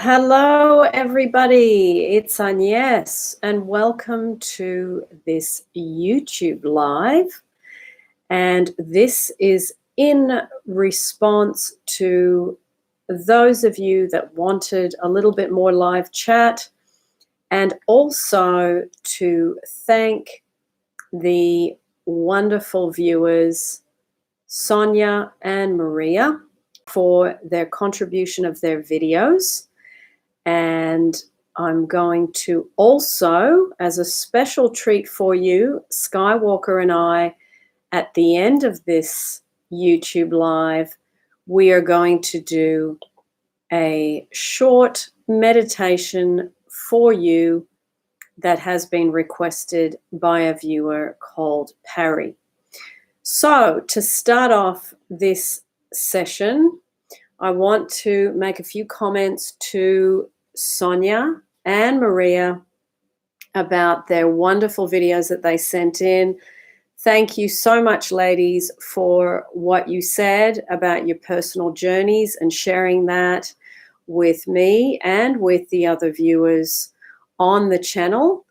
Hello, everybody. It's Agnes, and welcome to this YouTube Live. And this is in response to those of you that wanted a little bit more live chat, and also to thank the wonderful viewers, Sonia and Maria, for their contribution of their videos. And I'm going to also, as a special treat for you, Skywalker and I, at the end of this YouTube Live, we are going to do a short meditation for you that has been requested by a viewer called Pari. So to start off this session, I want to make a few comments to Sonia and Maria about their wonderful videos that they sent in. Thank you so much, ladies, for what you said about your personal journeys and sharing that with me and with the other viewers on the channel.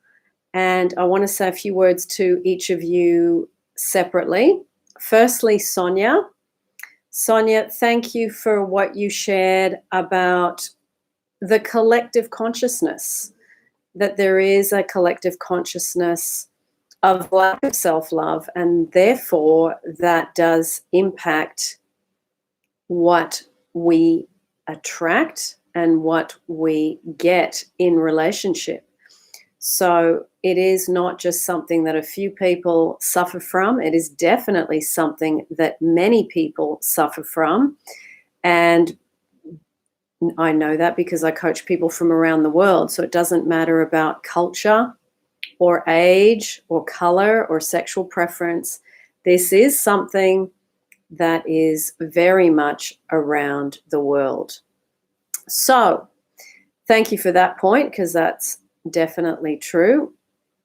And I want to say a few words to each of you separately. Firstly, Sonia. Sonia, thank you for what you shared about the collective consciousness, that there is a collective consciousness of lack of self-love, and therefore that does impact what we attract and what we get in relationship. So it is not just something that a few people suffer from. It is definitely something that many people suffer from. And I know that because I coach people from around the world. So it doesn't matter about culture or age or color or sexual preference. This is something that is very much around the world. So thank you for that point, because that's definitely true.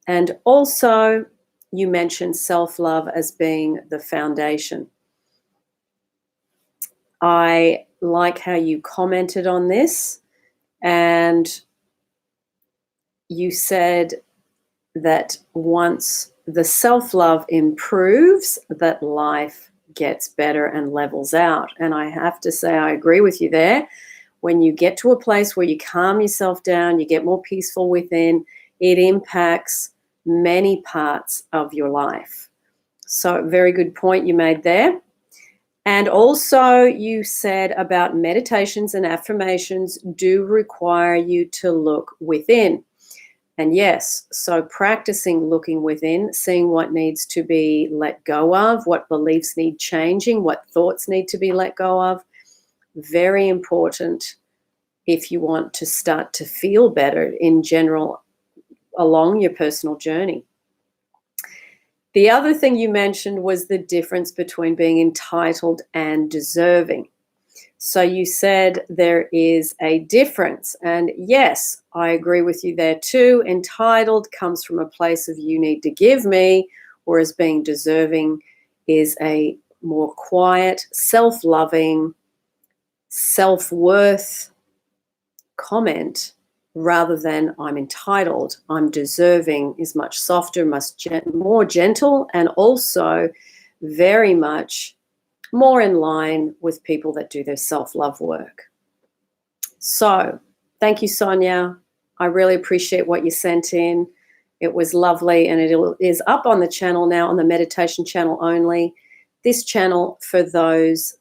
And also, you mentioned self-love as being the foundation. I like how you commented on this, and you said that once the self-love improves, that life gets better and levels out. And I have to say, I agree with you there. When you get to a place where you calm yourself down, you get more peaceful within, it impacts many parts of your life. So very good point you made there. And also you said about meditations and affirmations do require you to look within. And yes, so practicing looking within, seeing what needs to be let go of, what beliefs need changing, what thoughts need to be let go of. Very important if you want to start to feel better in general along your personal journey. The other thing you mentioned was the difference between being entitled and deserving. So you said there is a difference. And yes, I agree with you there too. Entitled comes from a place of you need to give me, whereas being deserving is a more quiet, self-loving, self-worth comment rather than I'm entitled. I'm deserving is much softer, more gentle, and also very much more in line with people that do their self-love work. So thank you, Sonia. I really appreciate what you sent in. It was lovely, and it is up on the channel now, on the meditation channel only. This channel for those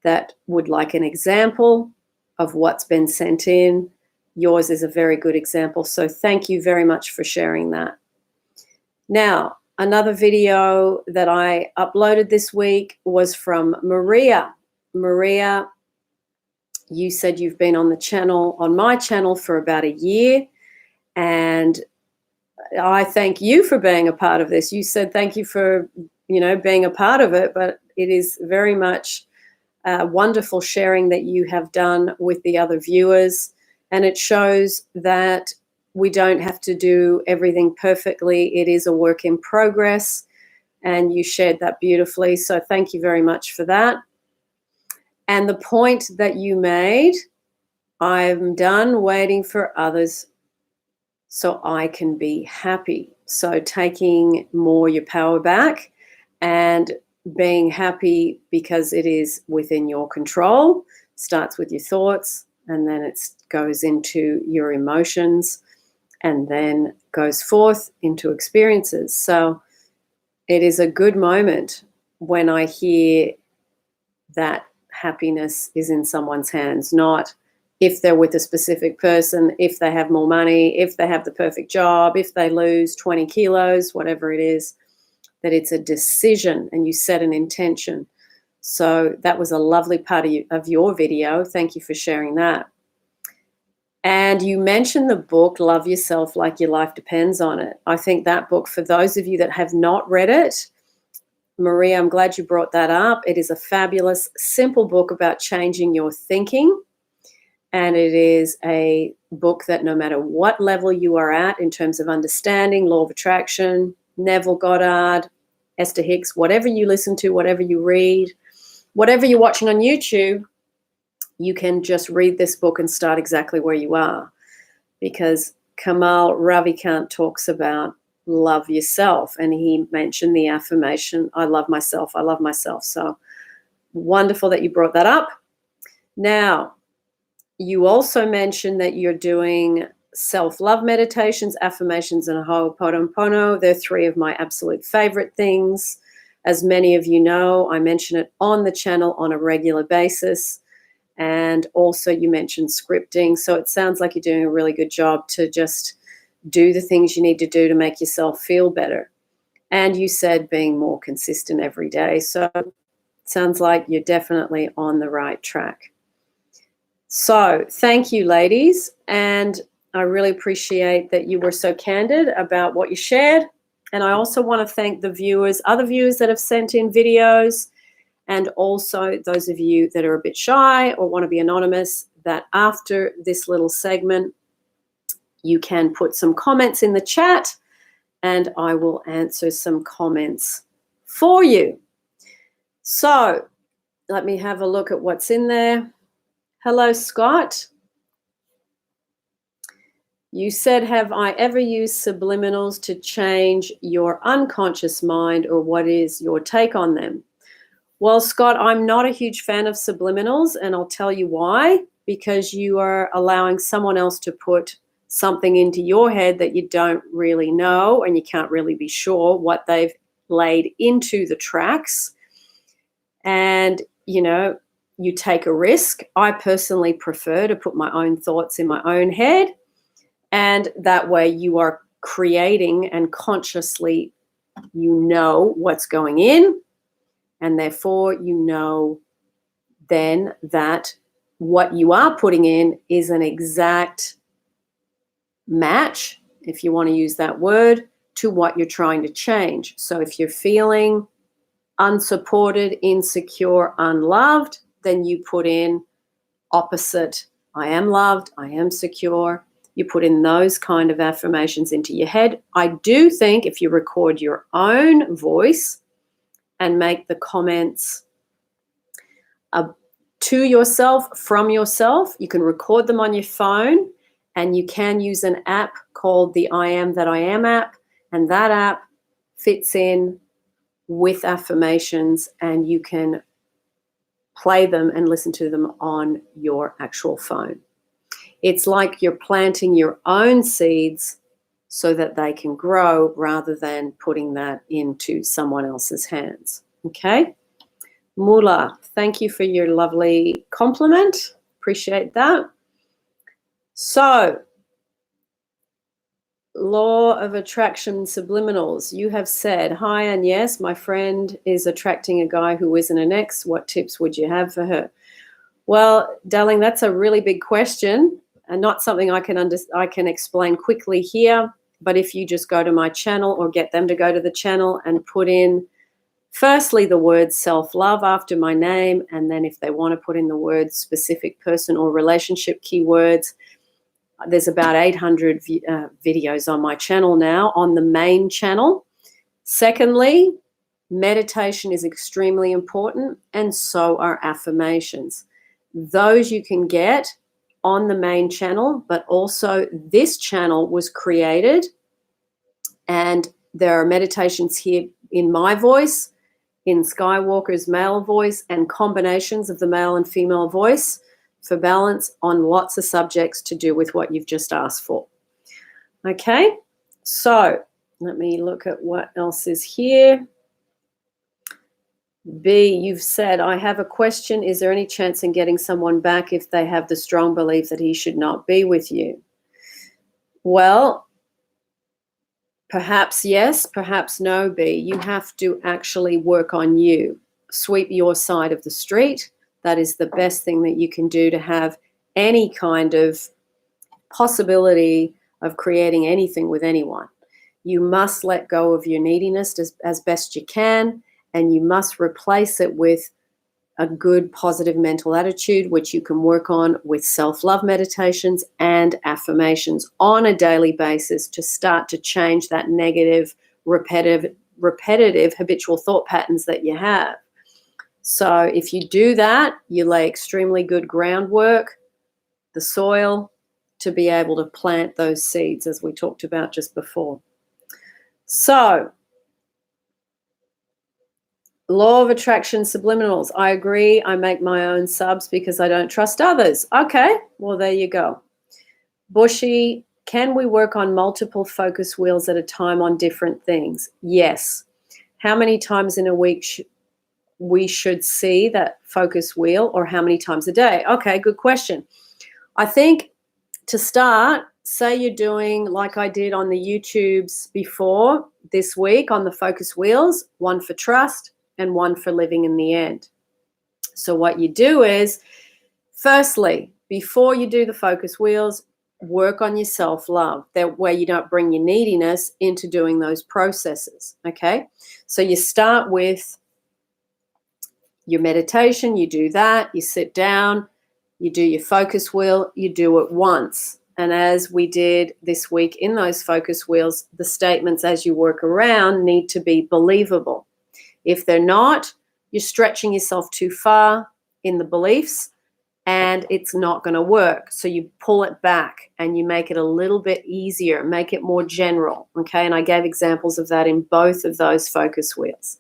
that would like an example of what's been sent in. Yours is a very good example. So thank you very much for sharing that. Now, another video that I uploaded this week was from Maria. Maria, you said you've been on the channel, on my channel, for about a year. And I thank you for being a part of this. You said thank you for, being a part of it, but it is very much wonderful sharing that you have done with the other viewers. And it shows that we don't have to do everything perfectly. It is a work in progress, and you shared that beautifully. So thank you very much for that. And the point that you made, I'm done waiting for others so I can be happy. So taking more your power back and being happy because it is within your control. Starts with your thoughts, and then it goes into your emotions, and then goes forth into experiences. So it is a good moment when I hear that happiness is in someone's hands, not if they're with a specific person, if they have more money, if they have the perfect job, if they lose 20 kilos, whatever it is, that it's a decision and you set an intention. So that was a lovely part of your video. Thank you for sharing that. And you mentioned the book, Love Yourself Like Your Life Depends on It. I think that book, for those of you that have not read it, Maria, I'm glad you brought that up. It is a fabulous, simple book about changing your thinking. And it is a book that no matter what level you are at in terms of understanding, law of attraction, Neville Goddard, Esther Hicks, whatever you listen to, whatever you read, whatever you're watching on YouTube, you can just read this book and start exactly where you are. Because Kamal Ravikant talks about love yourself. And he mentioned the affirmation, I love myself, I love myself. So wonderful that you brought that up. Now, you also mentioned that you're doing self-love meditations, affirmations, and Ho'oponopono. They're three of my absolute favorite things. As many of you know, I mention it on the channel on a regular basis. And also you mentioned scripting. So it sounds like you're doing a really good job to just do the things you need to do to make yourself feel better. And you said being more consistent every day. So it sounds like you're definitely on the right track. So thank you, ladies. And I really appreciate that you were so candid about what you shared. And I also want to thank the viewers, other viewers that have sent in videos, and also those of you that are a bit shy or want to be anonymous, that after this little segment, you can put some comments in the chat and I will answer some comments for you. So let me have a look at what's in there. Hello, Scott. You said, have I ever used subliminals to change your unconscious mind, or what is your take on them? Well, Scott, I'm not a huge fan of subliminals, and I'll tell you why. Because you are allowing someone else to put something into your head that you don't really know, and you can't really be sure what they've laid into the tracks. And, you know, you take a risk. I personally prefer to put my own thoughts in my own head, and that way you are creating and consciously you know what's going in, and therefore you know then that what you are putting in is an exact match, if you want to use that word, to what you're trying to change. So if you're feeling unsupported, insecure, unloved, then you put in opposite, I am loved, I am secure. You put in those kind of affirmations into your head. I do think if you record your own voice and make the comments to yourself, from yourself, you can record them on your phone, and you can use an app called the I Am That I Am app, and that app fits in with affirmations, and you can play them and listen to them on your actual phone. It's like you're planting your own seeds so that they can grow rather than putting that into someone else's hands. Okay? Mula, thank you for your lovely compliment. Appreciate that. So, law of attraction subliminals. You have said, hi, and yes, my friend is attracting a guy who isn't an ex. What tips would you have for her? Well, darling, that's a really big question and not something I can explain quickly here. But if you just go to my channel or get them to go to the channel and put in, firstly, the word self-love after my name, and then if they want to put in the word specific person or relationship keywords, there's about 800 videos on my channel now, on the main channel. Secondly, meditation is extremely important, and so are affirmations. Those you can get on the main channel, but also this channel was created, and there are meditations here in my voice, in Skywalker's male voice, and combinations of the male and female voice for balance on lots of subjects to do with what you've just asked for. Okay, so let me look at what else is here. B, you've said, I have a question. Is there any chance in getting someone back if they have the strong belief that he should not be with you? Well, perhaps yes, perhaps no, B. You have to actually work on you. Sweep your side of the street. That is the best thing that you can do to have any kind of possibility of creating anything with anyone. You must let go of your neediness as best you can, and you must replace it with a good positive mental attitude, which you can work on with self-love meditations and affirmations on a daily basis to start to change that negative, repetitive habitual thought patterns that you have. So if you do that, you lay extremely good groundwork, the soil, to be able to plant those seeds, as we talked about just before. So, law of attraction subliminals. I agree. I make my own subs because I don't trust others. Okay, well, there you go. Bushy, can we work on multiple focus wheels at a time on different things? Yes. How many times in a week we should see that focus wheel, or how many times a day? Okay, good question. I think to start, say you're doing like I did on the YouTubes before this week on the focus wheels, one for trust and one for living in the end. So what you do is, firstly, before you do the focus wheels, work on your self-love, that way you don't bring your neediness into doing those processes, okay? So you start with your meditation, you do that, you sit down, you do your focus wheel, you do it once. And as we did this week in those focus wheels, the statements as you work around need to be believable. If they're not, you're stretching yourself too far in the beliefs and it's not going to work. So you pull it back and you make it a little bit easier, make it more general, okay? And I gave examples of that in both of those focus wheels,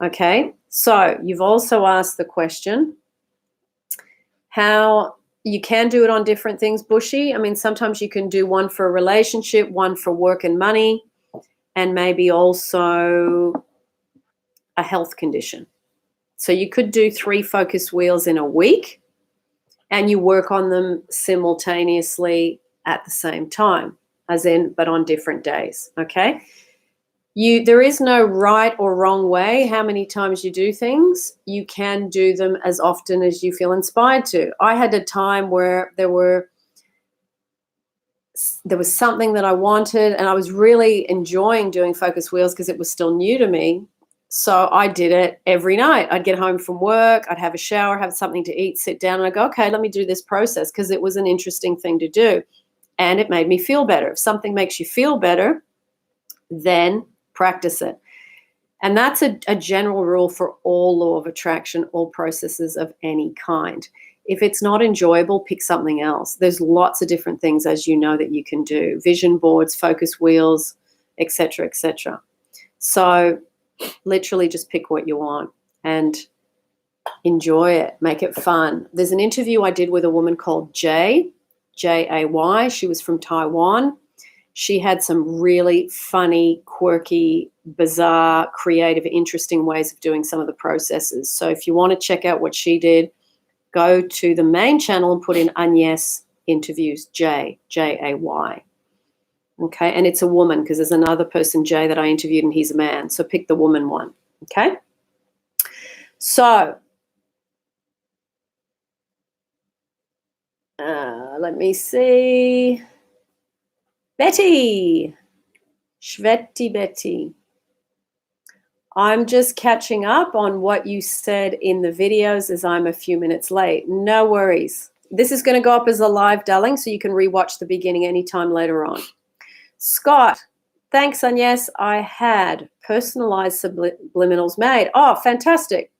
okay? So you've also asked the question, how you can do it on different things, Bushy. I mean, sometimes you can do one for a relationship, one for work and money, and maybe also a health condition. So you could do 3 focus wheels in a week and you work on them simultaneously at the same time, as in, but on different days, okay? There is no right or wrong way how many times you do things. You can do them as often as you feel inspired to. I had a time where there was something that I wanted and I was really enjoying doing focus wheels because it was still new to me. So I did it every night. I'd get home from work, I'd have a shower, have something to eat, sit down, and I'd go, okay, let me do this process, because it was an interesting thing to do. And it made me feel better. If something makes you feel better, then practice it. And that's a general rule for all law of attraction, all processes of any kind. If it's not enjoyable, pick something else. There's lots of different things, as you know, that you can do. Vision boards, focus wheels, etc., etc. So literally just pick what you want and enjoy it. Make it fun. There's an interview I did with a woman called Jay, Jay. She was from Taiwan. She had some really funny, quirky, bizarre, creative, interesting ways of doing some of the processes. So if you want to check out what she did, go to the main channel and put in Agnes interviews, Jay. Okay, and it's a woman because there's another person, Jay, that I interviewed and he's a man. So pick the woman one, okay? So let me see. Betty, Shvetty Betty. I'm just catching up on what you said in the videos as I'm a few minutes late. No worries. This is going to go up as a live, darling, so you can rewatch the beginning anytime later on. Scott, thanks, Agnes. I had personalized subliminals made. Oh, fantastic.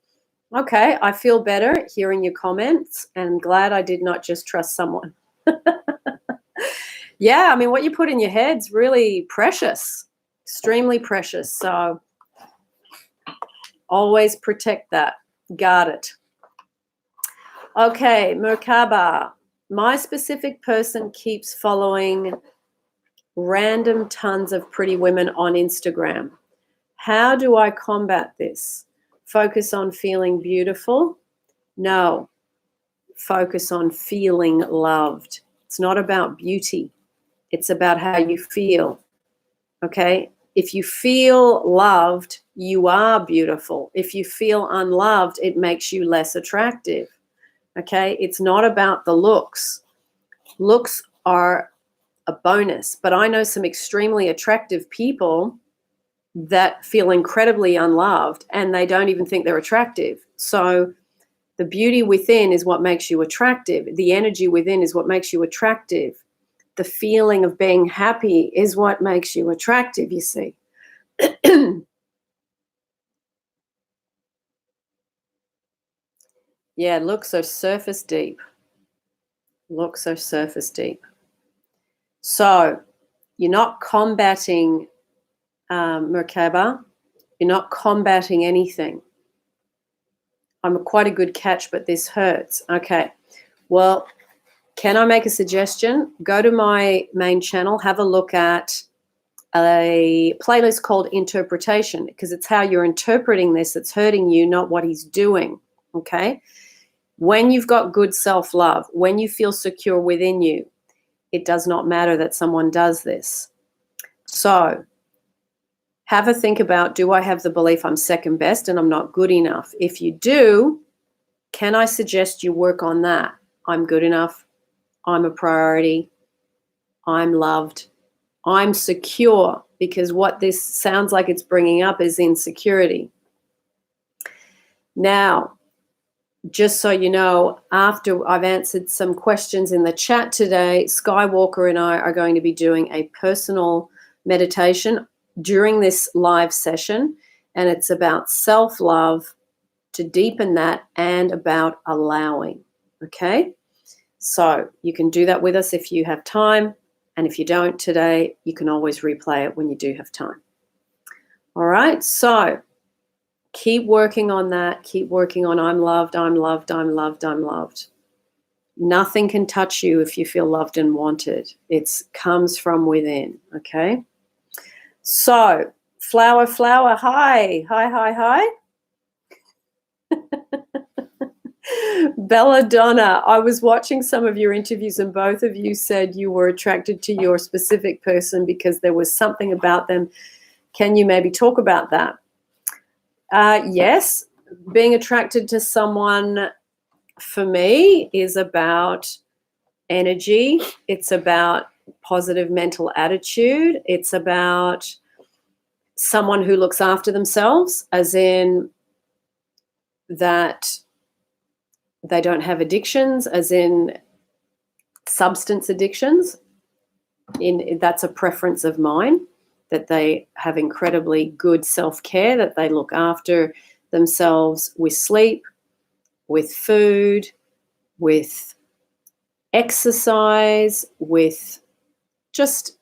Okay, I feel better hearing your comments and glad I did not just trust someone. Yeah, I mean, what you put in your head's really precious, extremely precious. So always protect that, guard it. Okay, Merkaba. My specific person keeps following random tons of pretty women on Instagram. How do I combat this? Focus on feeling beautiful? No. Focus on feeling loved. It's not about beauty. It's about how you feel. Okay? If you feel loved, you are beautiful. If you feel unloved, it makes you less attractive. Okay? It's not about the looks. Looks are a bonus, but I know some extremely attractive people that feel incredibly unloved and they don't even think they're attractive. So the beauty within is what makes you attractive. The energy within is what makes you attractive. The feeling of being happy is what makes you attractive, you see. Yeah, looks are surface deep. Looks are surface deep. So you're not combating Merkaba. You're not combating anything. I'm quite a good catch, but this hurts. Okay. Well, can I make a suggestion? Go to my main channel, have a look at a playlist called Interpretation, because it's how you're interpreting this that's hurting you, not what he's doing. Okay. When you've got good self-love, when you feel secure within you, it does not matter that someone does this. So have a think about, do I have the belief I'm second best and I'm not good enough? If you do, can I suggest you work on that? I'm good enough. I'm a priority. I'm loved. I'm secure, because what this sounds like it's bringing up is insecurity. Now, just so you know, after I've answered some questions in the chat today, Skywalker and I are going to be doing a personal meditation during this live session, and it's about self-love, to deepen that, and about allowing. Okay? So you can do that with us if you have time, and if you don't today, you can always replay it when you do have time. All right? So keep working on that. Keep working on I'm loved, I'm loved, I'm loved, I'm loved. Nothing can touch you if you feel loved and wanted. It comes from within, okay? So, flower, hi. Belladonna, I was watching some of your interviews and both of you said you were attracted to your specific person because there was something about them. Can you maybe talk about that? Yes, being attracted to someone for me is about energy. It's about positive mental attitude. It's about someone who looks after themselves, as in that they don't have addictions, as in substance addictions. That's a preference of mine, that they have incredibly good self-care, that they look after themselves with sleep, with food, with exercise, with just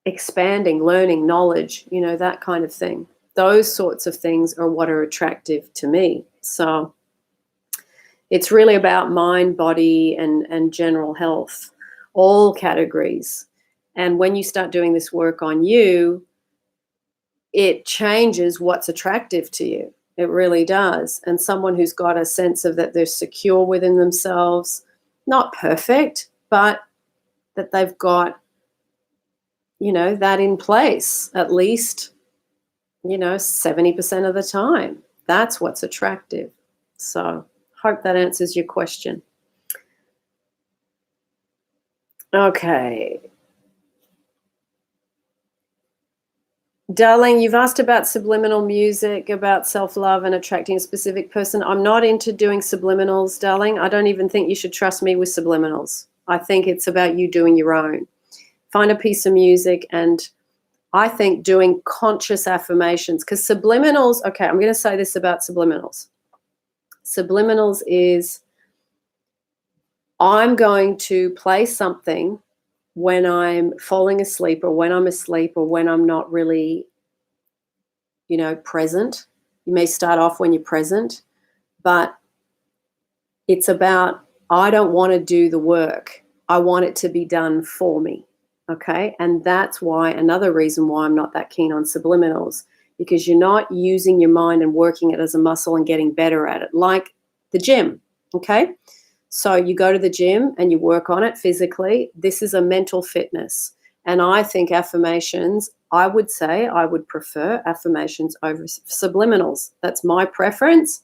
expanding, learning, knowledge, that kind of thing. Those sorts of things are what are attractive to me. So it's really about mind, body, and general health, all categories. And when you start doing this work on you, it changes what's attractive to you. It really does. And someone who's got a sense of that they're secure within themselves, not perfect, but that they've got, that in place at least, 70% of the time. That's what's attractive. So hope that answers your question. Okay. Darling, you've asked about subliminal music, about self-love and attracting a specific person. I'm not into doing subliminals, darling. I don't even think you should trust me with subliminals. I think it's about you doing your own. Find a piece of music, and I think doing conscious affirmations, because subliminals, okay, I'm going to say this about subliminals. Subliminals is I'm going to play something when I'm falling asleep or when I'm asleep or when I'm not really, present. You may start off when you're present, but it's about I don't want to do the work. I want it to be done for me, okay? And that's why, another reason why I'm not that keen on subliminals, because you're not using your mind and working it as a muscle and getting better at it, like the gym, okay? So you go to the gym and you work on it physically. This is a mental fitness. And I think affirmations, I would prefer affirmations over subliminals. That's my preference.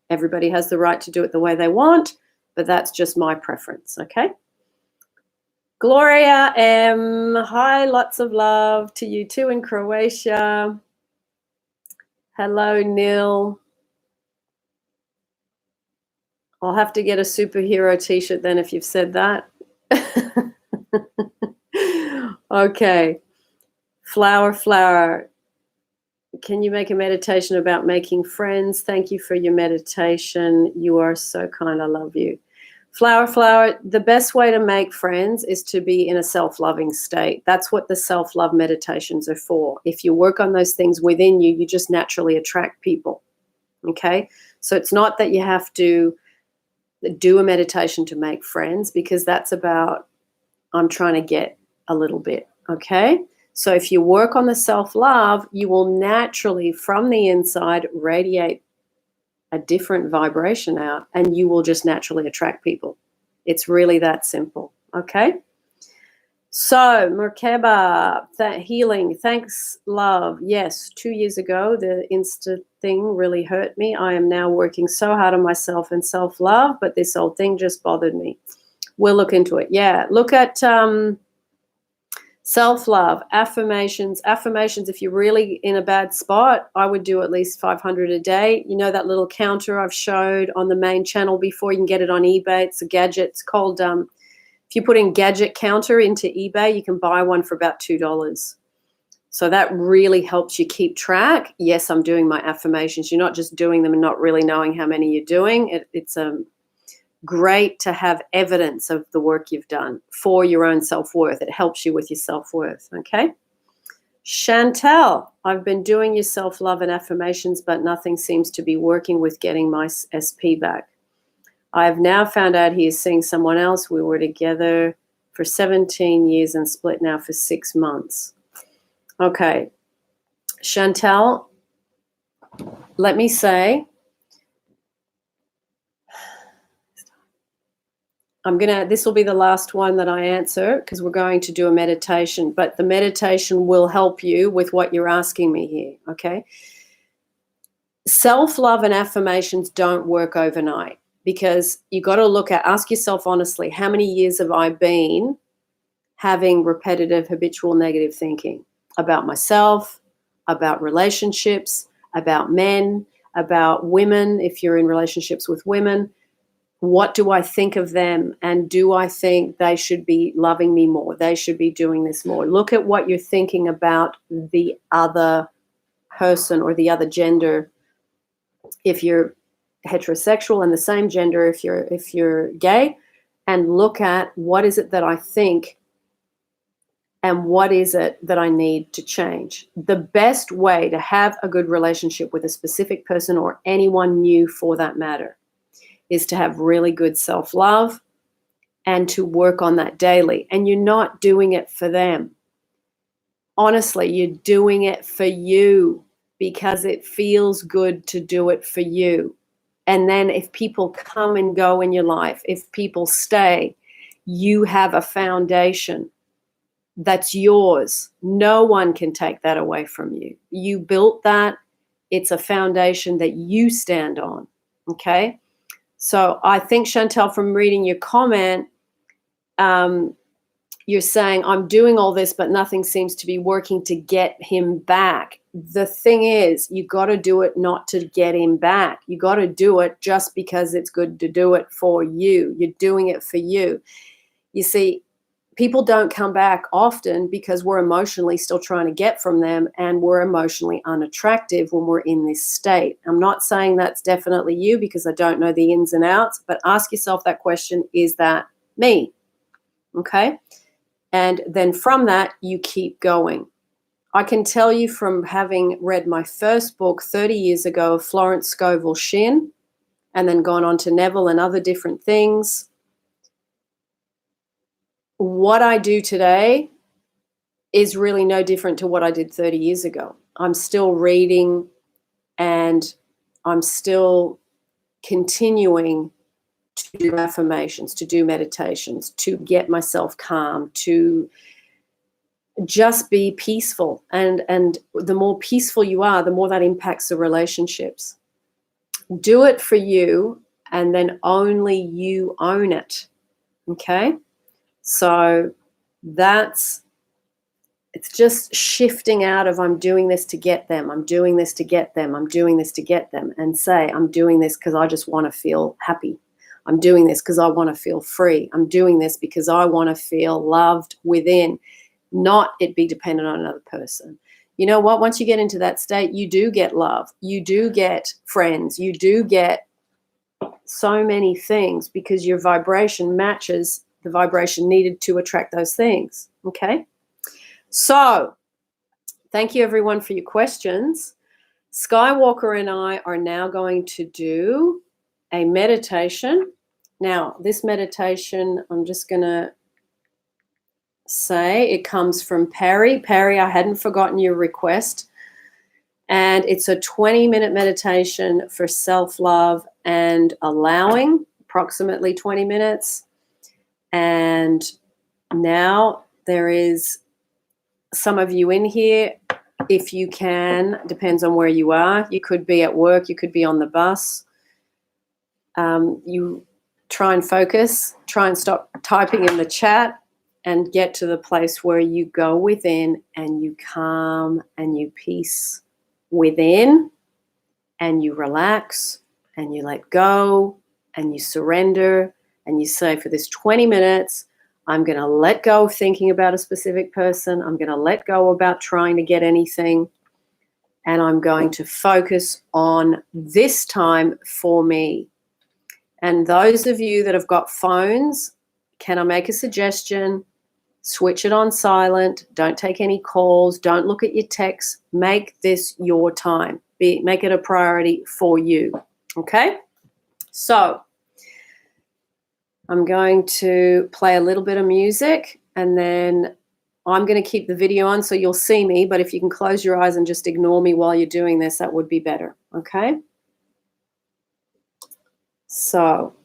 Everybody has the right to do it the way they want, but that's just my preference, okay? Gloria M. Hi, lots of love to you too in Croatia. Hello, Neil. I'll have to get a superhero t-shirt then if you've said that. Okay. Flower. Can you make a meditation about making friends? Thank you for your meditation. You are so kind. I love you. Flower, the best way to make friends is to be in a self-loving state. That's what the self-love meditations are for. If you work on those things within you, you just naturally attract people. Okay? So it's not that you have to do a meditation to make friends, because that's about I'm trying to get a little bit, okay? So if you work on the self-love, you will naturally, from the inside, radiate a different vibration out, and you will just naturally attract people. It's really that simple, okay? So, Merkeba, healing, thanks, love. Yes, 2 years ago, the Insta thing really hurt me. I am now working so hard on myself and self-love, but this whole thing just bothered me. We'll look into it. Yeah, look at self-love, affirmations. Affirmations, if you're really in a bad spot, I would do at least 500 a day. You know that little counter I've showed on the main channel before? You can get it on eBay. It's a gadget. It's called... if you put in gadget counter into eBay, you can buy one for about $2. So that really helps you keep track. Yes, I'm doing my affirmations. You're not just doing them and not really knowing how many you're doing. It's great to have evidence of the work you've done for your own self-worth. It helps you with your self-worth, okay? Chantel, I've been doing your self-love and affirmations, but nothing seems to be working with getting my SP back. I have now found out he is seeing someone else. We were together for 17 years and split now for 6 months. Okay. Chantel, let me say, this will be the last one that I answer, because we're going to do a meditation, but the meditation will help you with what you're asking me here, okay? Self-love and affirmations don't work overnight. Because you got to ask yourself honestly, how many years have I been having repetitive, habitual negative thinking about myself, about relationships, about men, about women, if you're in relationships with women? What do I think of them? And do I think they should be loving me more? They should be doing this more. Look at what you're thinking about the other person or the other gender. If you're heterosexual, and the same gender if you're gay, and look at what is it that I think and what is it that I need to change. The best way to have a good relationship with a specific person, or anyone new for that matter, is to have really good self-love and to work on that daily. And you're not doing it for them. Honestly, you're doing it for you, because it feels good to do it for you. And then if people come and go in your life, if people stay, you have a foundation that's yours. No one can take that away from you. You built that. It's a foundation that you stand on, okay? So I think, Chantel, from reading your comment, you're saying, I'm doing all this, but nothing seems to be working to get him back. The thing is, you got to do it not to get him back. You got to do it just because it's good to do it for you. You're doing it for you. You see, people don't come back often because we're emotionally still trying to get from them, and we're emotionally unattractive when we're in this state. I'm not saying that's definitely you because I don't know the ins and outs, but ask yourself that question, is that me? Okay? And then from that, you keep going. I can tell you from having read my first book 30 years ago, Florence Scovel Shinn, and then gone on to Neville and other different things, what I do today is really no different to what I did 30 years ago. I'm still reading and I'm still continuing to do affirmations, to do meditations, to get myself calm, to just be peaceful. And the more peaceful you are, the more that impacts the relationships. Do it for you, and then only you own it. Okay? So it's just shifting out of I'm doing this to get them, I'm doing this to get them, I'm doing this to get them, and say I'm doing this because I just want to feel happy. I'm doing this because I want to feel free. I'm doing this because I want to feel loved within, not it be dependent on another person. You know what? Once you get into that state, you do get love. You do get friends. You do get so many things because your vibration matches the vibration needed to attract those things. Okay? So, thank you everyone for your questions. Skywalker and I are now going to do a meditation. Now, this meditation, I'm just going to say it comes from Pari. Pari, I hadn't forgotten your request. And it's a 20-minute meditation for self-love and allowing, approximately 20 minutes. And now there is some of you in here, if you can, depends on where you are. You could be at work, you could be on the bus. You try and focus, try and stop typing in the chat and get to the place where you go within and you calm and you peace within and you relax and you let go and you surrender and you say, for this 20 minutes, I'm going to let go of thinking about a specific person. I'm going to let go about trying to get anything. And I'm going to focus on this time for me. And those of you that have got phones, can I make a suggestion? Switch it on silent. Don't take any calls. Don't look at your texts. Make this your time. Make it a priority for you. Okay? So I'm going to play a little bit of music, and then I'm going to keep the video on so you'll see me, but if you can close your eyes and just ignore me while you're doing this, that would be better. Okay? So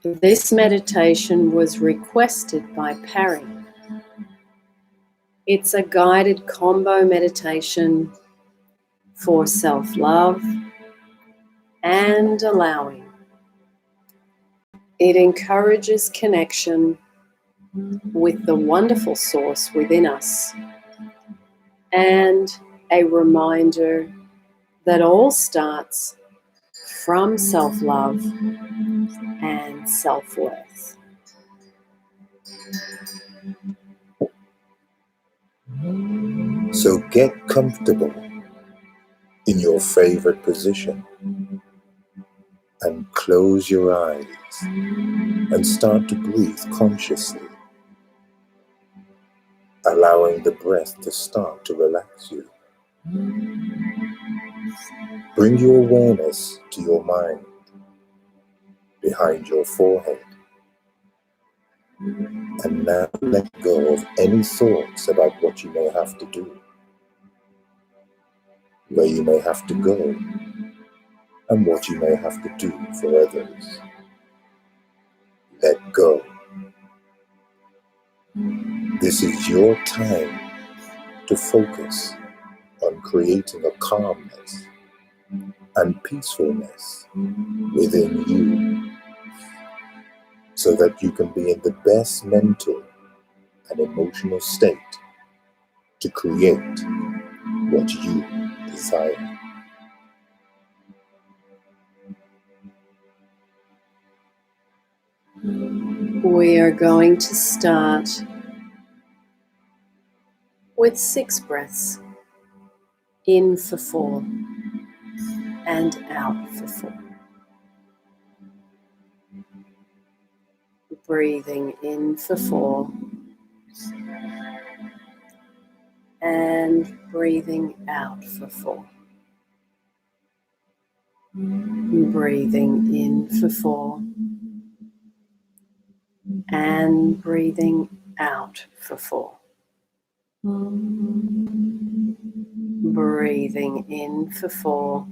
this meditation was requested by Pari. It's a guided combo meditation for self-love and allowing. It encourages connection with the wonderful source within us and a reminder that all starts from self-love and self-worth. So get comfortable in your favorite position and close your eyes and start to breathe consciously, allowing the breath to start to relax you. Bring your awareness to your mind, behind your forehead, and now let go of any thoughts about what you may have to do, where you may have to go, and what you may have to do for others. Let go. This is your time to focus on creating a calmness and peacefulness within you, so that you can be in the best mental and emotional state to create what you desire. We are going to start with 6 breaths, in for 4 and out for 4. Breathing in for 4 and breathing out for 4. Breathing in for 4 and breathing out for 4. Breathing in for 4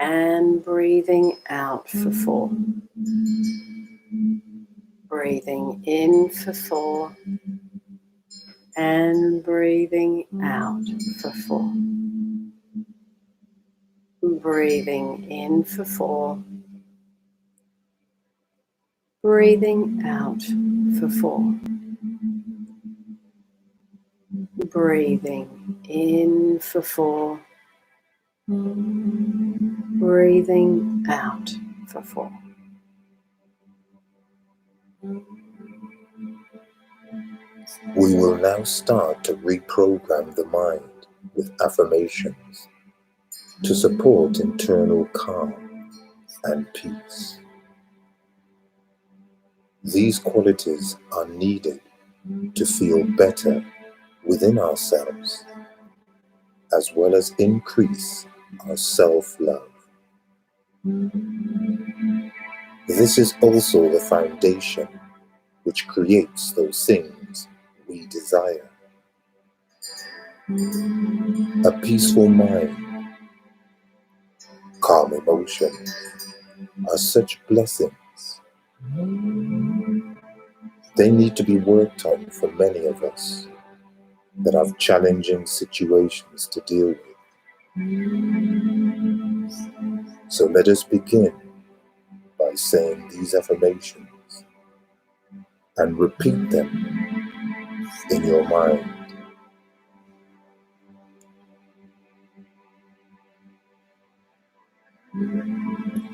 and breathing out for 4. Breathing in for 4 and breathing out for 4. Breathing in for 4, breathing out for 4. Breathing in for 4, breathing out for 4. We will now start to reprogram the mind with affirmations to support internal calm and peace. These qualities are needed to feel better within ourselves, as well as increase our self-love. This is also the foundation which creates those things we desire. A peaceful mind, calm emotions are such blessings. They need to be worked on for many of us that have challenging situations to deal with. So let us begin by saying these affirmations and repeat them in your mind.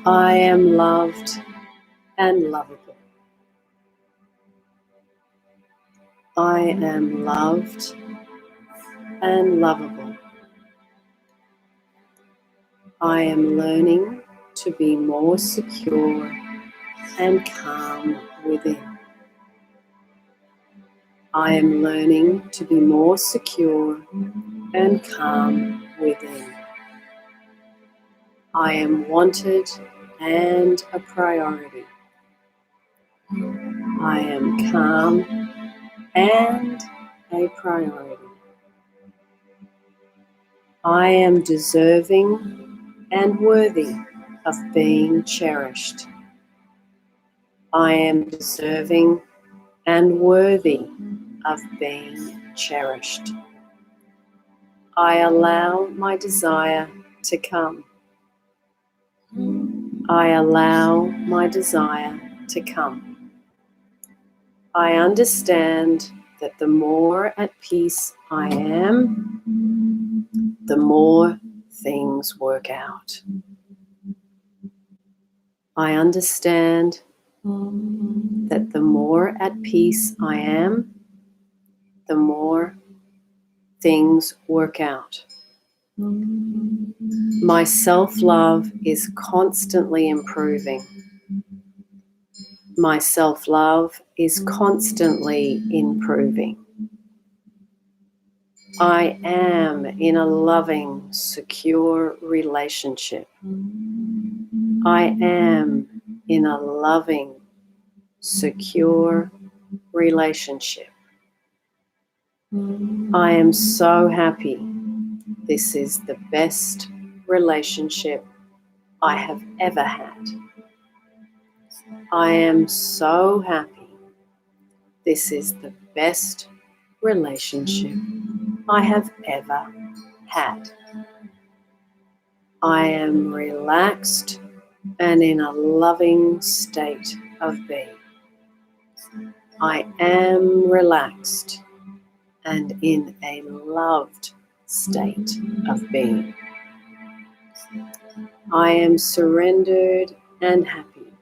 I am loved and lovable. I am loved and lovable. I am learning to be more secure and calm within. I am learning to be more secure and calm within. I am wanted and a priority. I am calm and a priority. I am deserving and worthy of being cherished. I am deserving and worthy of being cherished. I allow my desire to come. I allow my desire to come. I understand that the more at peace I am, the more things work out. I understand that the more at peace I am, the more things work out. My self-love is constantly improving. My self-love is constantly improving. I am in a loving, secure relationship. I am in a loving, secure relationship. I am so happy. This is the best relationship I have ever had. I am so happy. This is the best relationship I have ever had. I am relaxed and in a loving state of being. I am relaxed and in a loved state of being. I am surrendered and happy.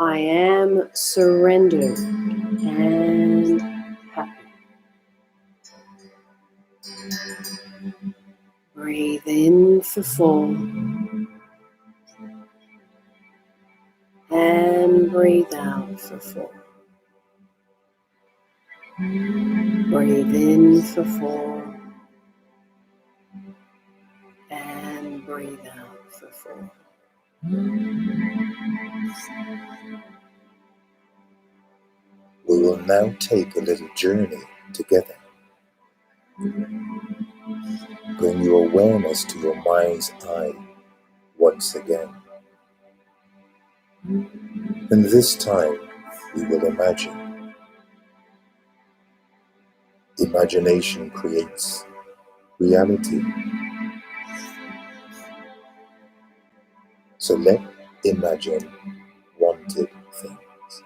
I am surrendered and happy. Breathe in for 4 and breathe out for 4. Breathe in for 4 and breathe out for 4. We will now take a little journey together. Bring your awareness to your mind's eye once again. And this time we will imagine. Imagination creates reality. So let imagine wanted things.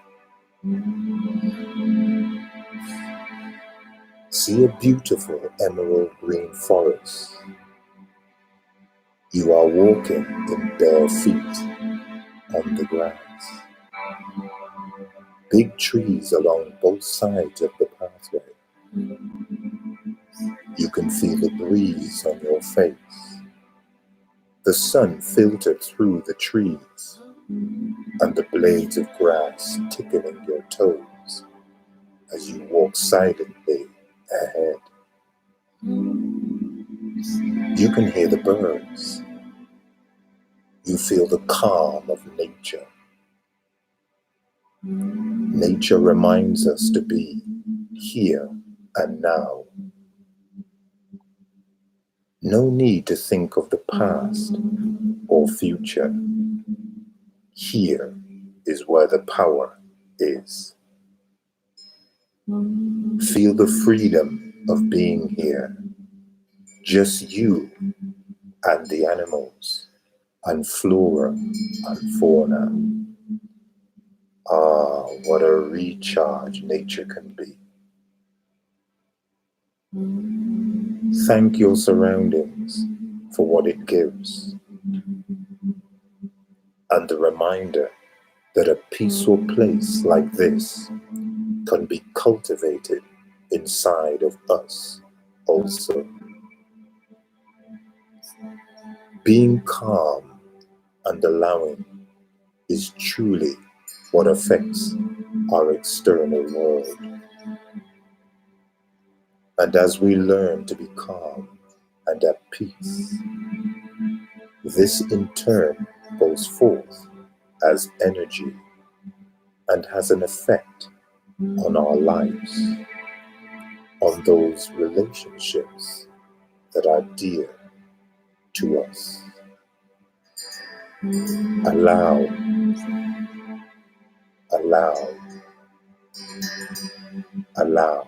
See a beautiful emerald green forest. You are walking in bare feet on the grass. Big trees along both sides of the pathway. You can feel the breeze on your face. The sun filtered through the trees and the blades of grass tickling your toes as you walk silently ahead. You can hear the birds. You feel the calm of nature. Nature reminds us to be here and now. No need to think of the past or future. Here is where the power is. Feel the freedom of being here. Just you and the animals and flora and fauna. Ah, what a recharge nature can be. Thank your surroundings for what it gives. And the reminder that a peaceful place like this can be cultivated inside of us also. Being calm and allowing is truly what affects our external world. And as we learn to be calm and at peace, this in turn goes forth as energy and has an effect on our lives, on those relationships that are dear to us. Allow, allow, allow,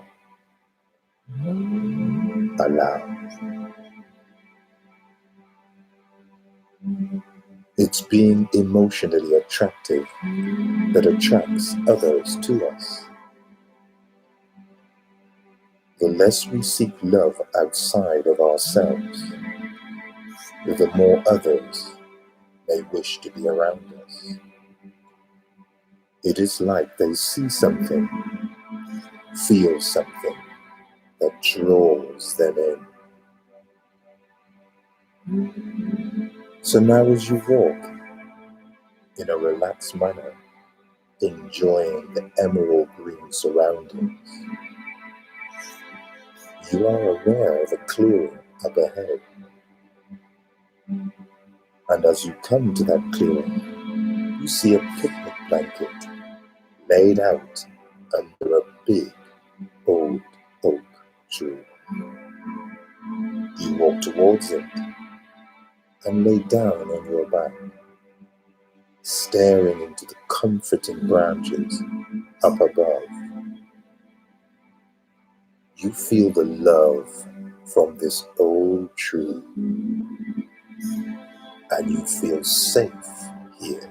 allow. It's being emotionally attractive that attracts others to us. The less we seek love outside of ourselves, the more others may wish to be around us. It is like they see something, feel something that draws them in. So now as you walk in a relaxed manner, enjoying the emerald green surroundings, you are aware of a clearing up ahead. And as you come to that clearing, you see a picnic blanket laid out under a big old oak tree. You walk towards it and lay down on your back, staring into the comforting branches up above. You feel the love from this old tree. and you feel safe here.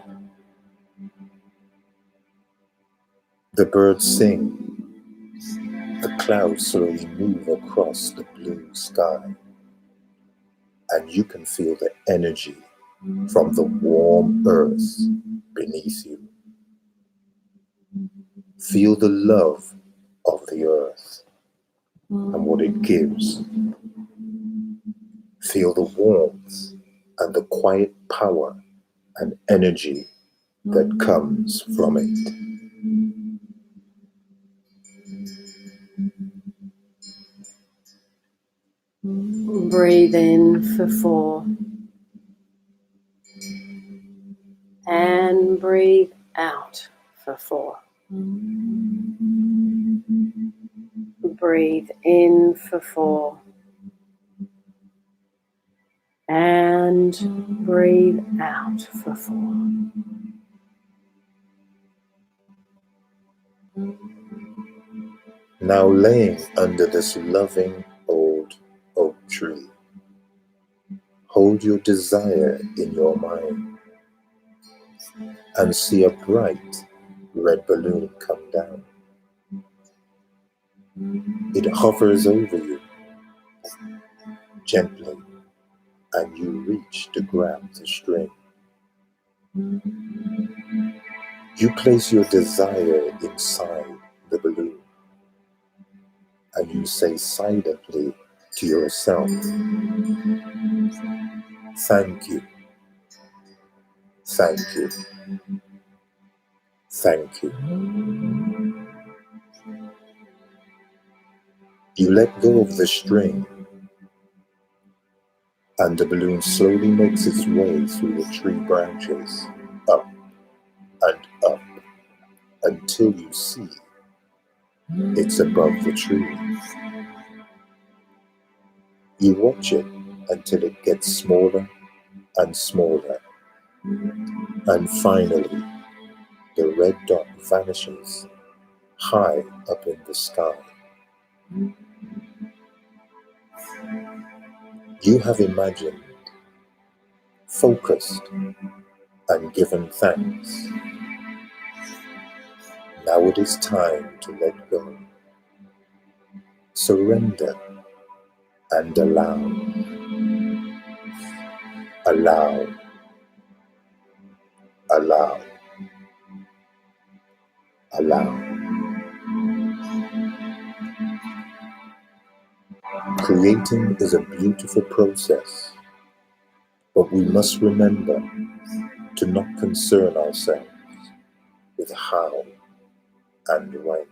The birds sing, the clouds slowly move across the blue sky, and you can feel the energy from the warm earth beneath you. Feel the love of the earth and what it gives. Feel the warmth and the quiet power and energy that comes from it. Breathe in for 4. And breathe out for 4. Breathe in for 4. And breathe out for 4. Now laying under this loving old oak tree, hold your desire in your mind and see a bright red balloon come down. It hovers over you gently, and you reach to grab the string. You place your desire inside the balloon, and you say silently to yourself, "Thank you, thank you, thank you." You let go of the string, and the balloon slowly makes its way through the tree branches, up and up, until you see it's above the tree. You watch it until it gets smaller and smaller, and finally the red dot vanishes high up in the sky. You have imagined, focused, and given thanks. Now it is time to let go. Surrender and allow. Allow. Allow. Allow. Creating is a beautiful process, but we must remember to not concern ourselves with how and when,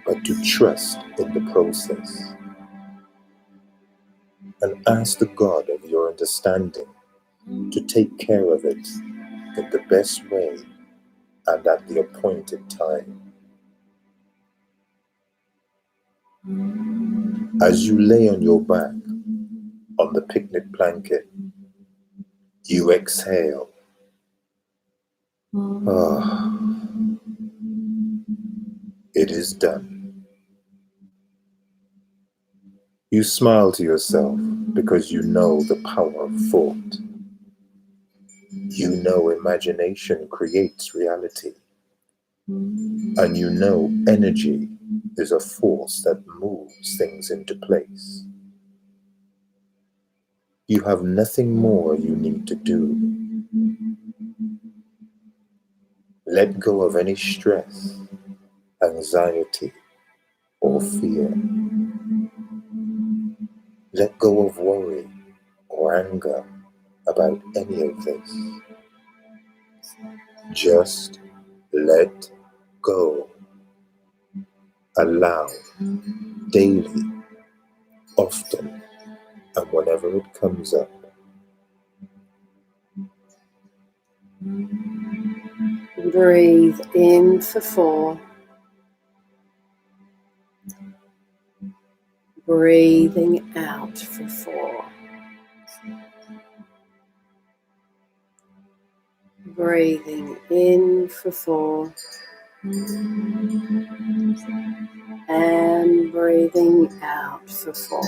but to trust in the process and ask the God of your understanding to take care of it in the best way and at the appointed time. As you lay on your back on the picnic blanket, you exhale. It is done. You smile to yourself because you know the power of thought. You know imagination creates reality. And you know energy is a force that moves things into place. You have nothing more you need to do. Let go of any stress, anxiety, or fear. Let go of worry or anger about any of this. Just let go. Allow daily, often, and whenever it comes up. Breathe in for 4. Breathing out for 4. Breathing in for 4. And breathing out for 4.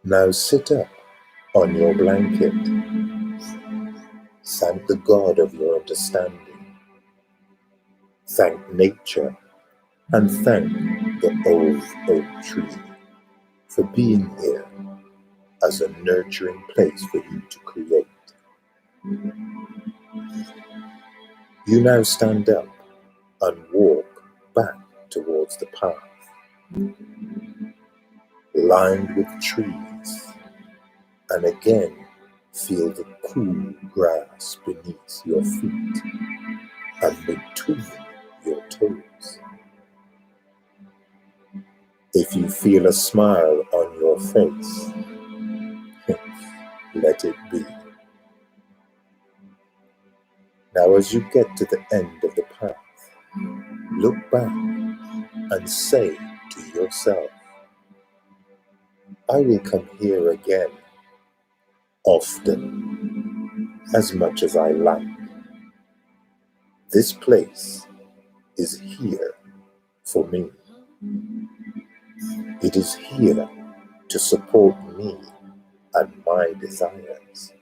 Now sit up on your blanket. Thank the God of your understanding. Thank nature and thank the old oak tree for being here as a nurturing place for you to create. You now stand up and walk back towards the path, lined with trees, and again feel the cool grass beneath your feet and between your toes. If you feel a smile on your face, let it be. Now as you get to the end of the path, look back and say to yourself, I will come here again, often, as much as I like. This place is here for me. It is here to support me and my desires.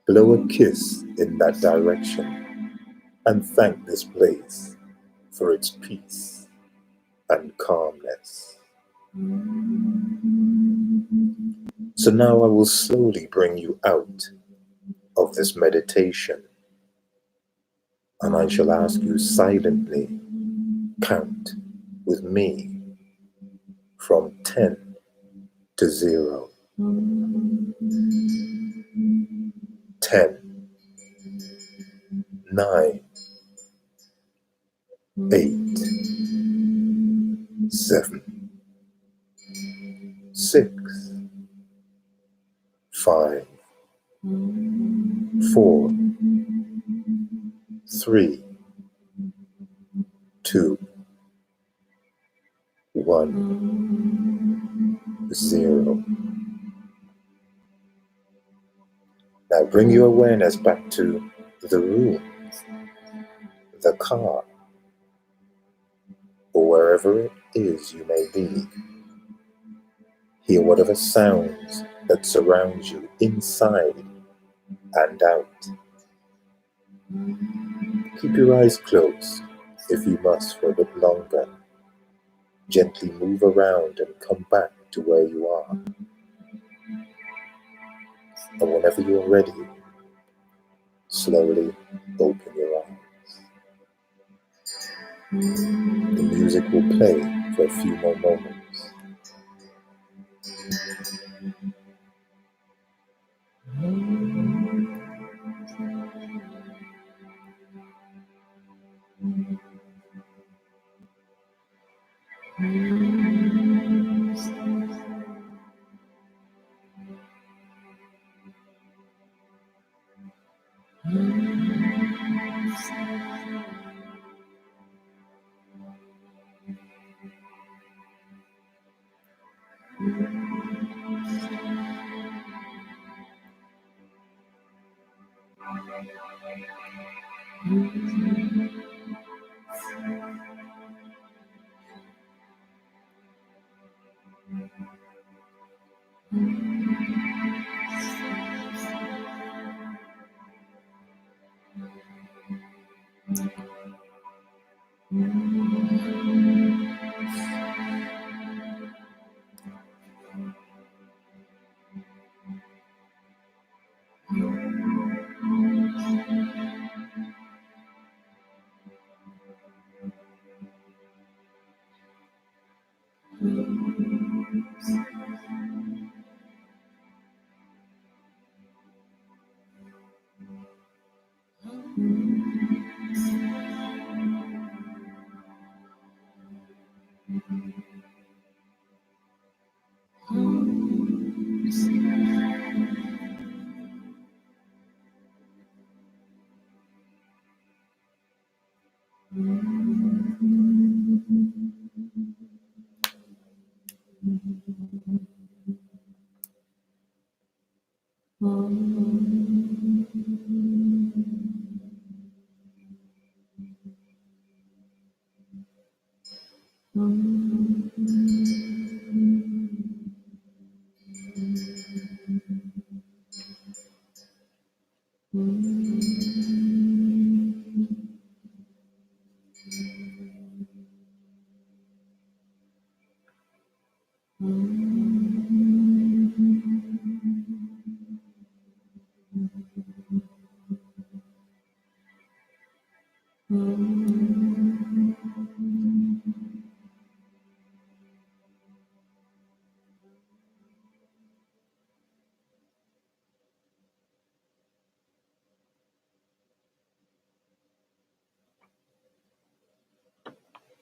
Blow a kiss in that direction and thank this place for its peace and calmness. So now I will slowly bring you out of this meditation, and I shall ask you silently count with me from 10 to 0. 10, 9, 8, 7, 6, 5, 4, 3, 2, 1, 0. Now bring your awareness back to the room, the car, or wherever it is you may be. Hear whatever sounds that surround you inside and out. Keep your eyes closed if you must for a bit longer. Gently move around and come back to where you are. And whenever you're ready, slowly open your eyes. The music will play for a few more moments.